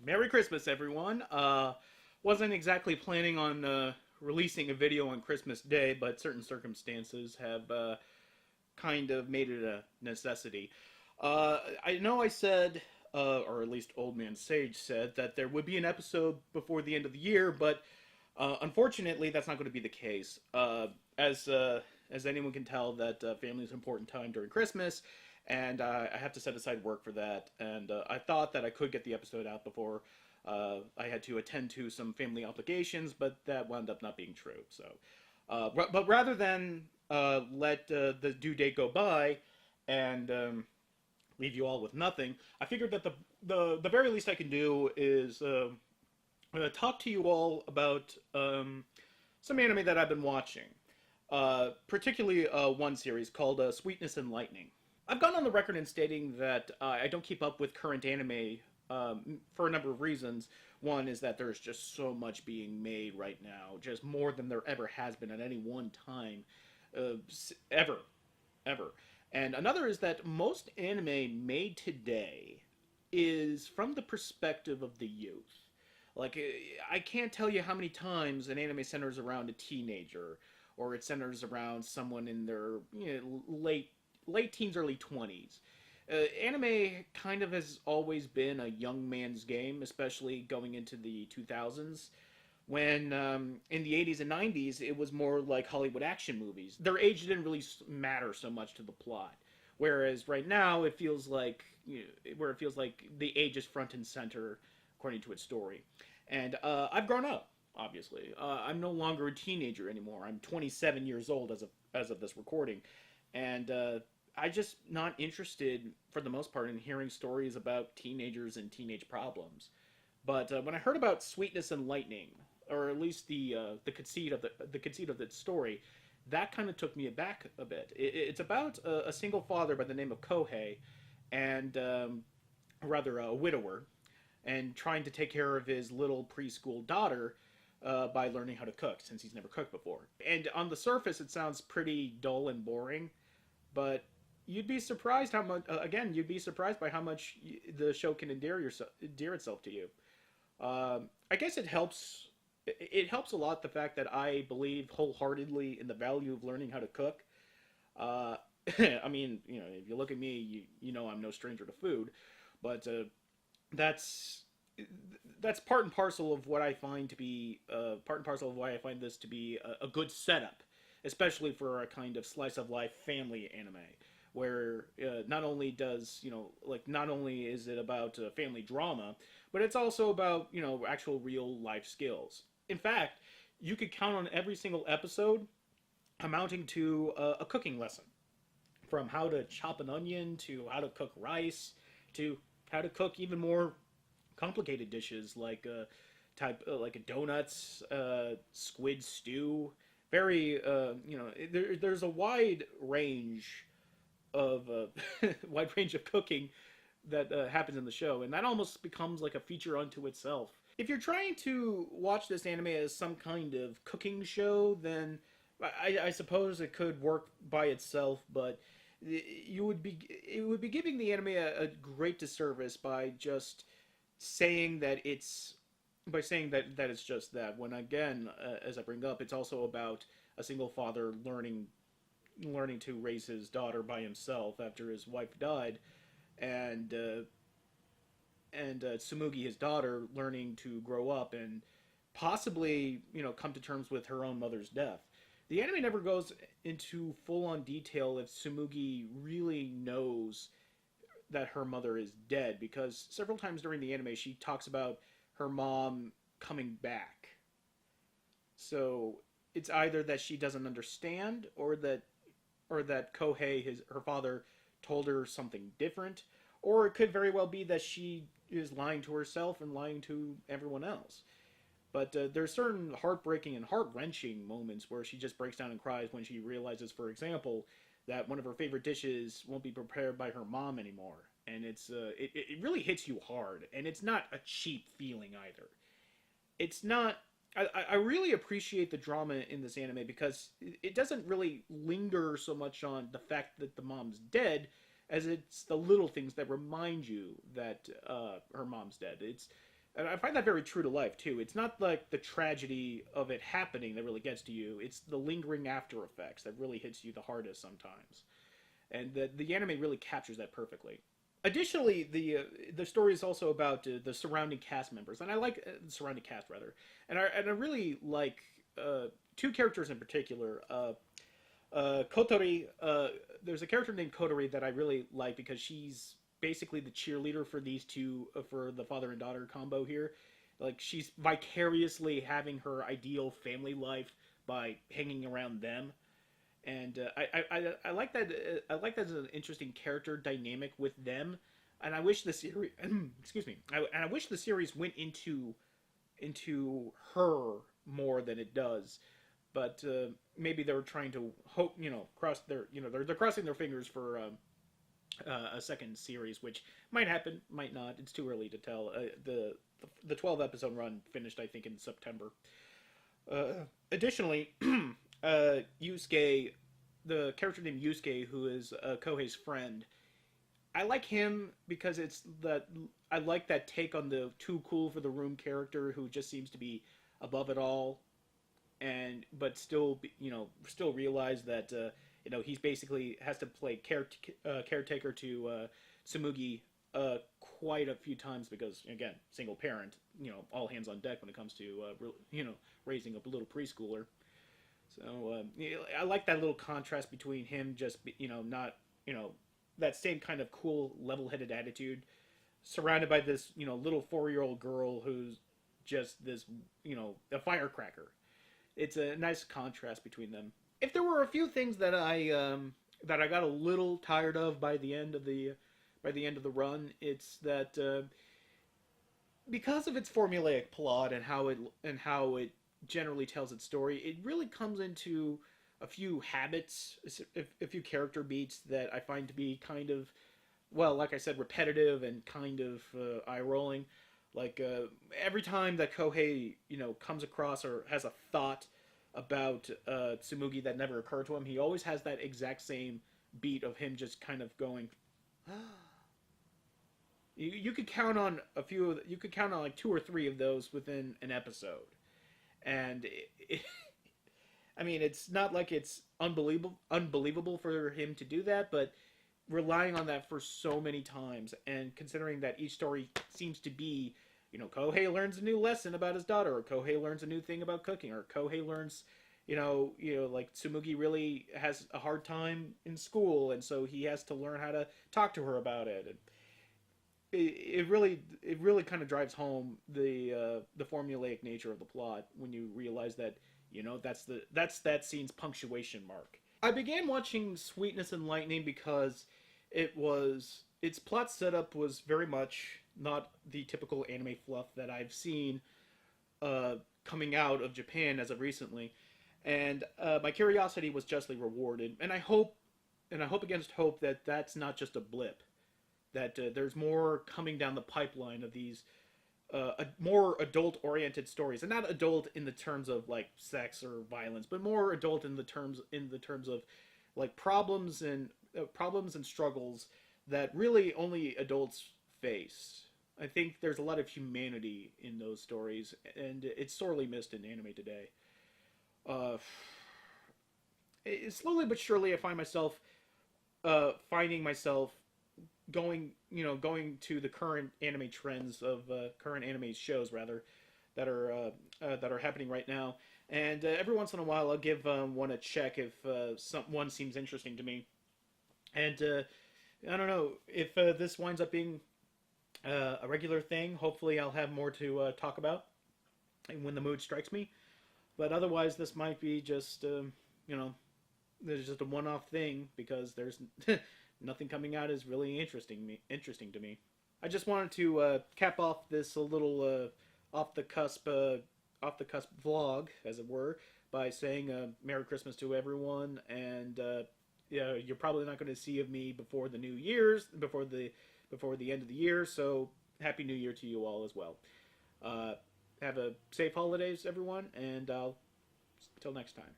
Merry Christmas, everyone. Wasn't exactly planning on releasing a video on Christmas Day, but certain circumstances have kind of made it a necessity. I know I said, or at least Old Man Sage said, that there would be an episode before the end of the year, but unfortunately, that's not going to be the case. As anyone can tell, that family is an important time during Christmas, and I have to set aside work for that. And I thought that I could get the episode out before I had to attend to some family obligations, but that wound up not being true. So, but rather than let the due date go by and leave you all with nothing, I figured that the very least I can do is talk to you all about some anime that I've been watching, particularly one series called Sweetness and Lightning. I've gone on the record in stating that I don't keep up with current anime for a number of reasons. One is that there's just so much being made right now, just more than there ever has been at any one time, ever, ever. And another is that most anime made today is from the perspective of the youth. Like, I can't tell you how many times an anime centers around a teenager, or it centers around someone in their late teens, early 20s. Anime kind of has always been a young man's game, especially going into the 2000s. When in the 80s and 90s, it was more like Hollywood action movies. Their age didn't really matter so much to the plot. Whereas right now, it feels like where it feels like the age is front and center according to its story. And I've grown up, obviously. I'm no longer a teenager anymore. I'm 27 years old as of this recording, and I'm just not interested, for the most part, in hearing stories about teenagers and teenage problems. But when I heard about Sweetness and Lightning, or at least the conceit of the conceit of the story, that kind of took me aback a bit. It's about a single father by the name of Kohei, and rather a widower, and trying to take care of his little preschool daughter by learning how to cook, since he's never cooked before. And on the surface, it sounds pretty dull and boring, but you'd be surprised how much. Again, you'd be surprised by how much the show can endear itself to you. I guess it helps. It helps a lot the fact that I believe wholeheartedly in the value of learning how to cook. Uh, I mean, if you look at me, you know I'm no stranger to food, but that's that's part and parcel of what I find to be part and parcel of why I find this to be a good setup, especially for a kind of slice of life family anime, where not only does not only is it about family drama, but it's also about actual real life skills. In fact, you could count on every single episode amounting to a cooking lesson, from how to chop an onion to how to cook rice to how to cook even more complicated dishes like like donuts, squid stew. Very there's a wide range of wide range of cooking that happens in the show, and that almost becomes like a feature unto itself. If you're trying to watch this anime as some kind of cooking show, then I suppose it could work by itself, but it would be giving the anime a great disservice by just saying that it's that it's just that. When again, as I bring up, it's also about a single father learning to raise his daughter by himself after his wife died, and Tsumugi, his daughter, learning to grow up and possibly come to terms with her own mother's death. The anime never goes into full on detail if Tsumugi really knows that her mother is dead, because several times during the anime she talks about her mom coming back. So it's either that she doesn't understand, or that Kohei, her father, told her something different, or it could very well be that she is lying to herself and lying to everyone else. But there's certain heartbreaking and heart-wrenching moments where she just breaks down and cries when she realizes, for example, that one of her favorite dishes won't be prepared by her mom anymore. And it really hits you hard, and it's not a cheap feeling either. It's not. I really appreciate the drama in this anime because it doesn't really linger so much on the fact that the mom's dead, as it's the little things that remind you that her mom's dead. It's And I find that very true to life too. It's not like the tragedy of it happening that really gets to you. It's the lingering after effects that really hits you the hardest sometimes. And the anime really captures that perfectly. Additionally, the story is also about the surrounding cast members, and I like the surrounding cast rather, and I really like two characters in particular. Kotori, there's a character named Kotori that I really like because she's basically the cheerleader for these two, for the father and daughter combo here. Like she's vicariously having her ideal family life by hanging around them, and I like that. I like that as an interesting character dynamic with them, and I wish the series, excuse me, and I wish the series went into her more than it does. But maybe they were trying to hope, cross their, they're crossing their fingers for a second series, which might happen, might not. It's too early to tell. The 12 episode run finished, I think, in September. Additionally, Yusuke, the character named Yusuke, who is Kohei's friend, I like him because it's that I like that take on the too cool for the room character who just seems to be above it all, and but still, still realize that he's basically has to play caretaker to Tsumugi quite a few times because again, single parent, all hands on deck when it comes to raising a little preschooler. So I like that little contrast between him just not that same kind of cool level-headed attitude, surrounded by this little 4-year-old girl who's just this a firecracker. It's a nice contrast between them. If there were a few things that I got a little tired of by the end of the run, it's that because of its formulaic plot and how it generally tells its story, it really comes into a few habits, a few character beats that I find to be kind of, well, like I said, repetitive and kind of eye rolling. Like every time that Kohei, comes across or has a thought about Tsumugi that never occurred to him, he always has that exact same beat of him just kind of going. You could count on you could count on like 2 or 3 of those within an episode, and I mean, it's not like it's unbelievable for him to do that, but relying on that for so many times, and considering that each story seems to be, Kohei learns a new lesson about his daughter, or Kohei learns a new thing about cooking, or Kohei learns, like Tsumugi really has a hard time in school, and so he has to learn how to talk to her about it. And it really kind of drives home the formulaic nature of the plot when you realize that that's that scene's punctuation mark. I began watching Sweetness and Lightning because its plot setup was very much not the typical anime fluff that I've seen coming out of Japan as of recently, and my curiosity was justly rewarded. And I hope against hope that that's not just a blip, that there's more coming down the pipeline of these more adult-oriented stories, and not adult in the terms of like sex or violence, but more adult in the terms of like problems and struggles that really only adults face. I think there's a lot of humanity in those stories, and it's sorely missed in anime today. Uh, Slowly but surely, I find myself finding myself going to the current anime trends of current anime shows rather that are happening right now, and every once in a while I'll give one a check if one seems interesting to me, and I don't know if this winds up being a regular thing. Hopefully I'll have more to talk about when the mood strikes me, but otherwise this might be just there's just a one-off thing because there's nothing coming out is really interesting to me. I just wanted to cap off this a little off the cusp vlog, as it were, by saying Merry Christmas to everyone, and you're probably not going to see of me before the before the end of the year. So Happy New Year to you all as well. Have a safe holidays, everyone, and till next time.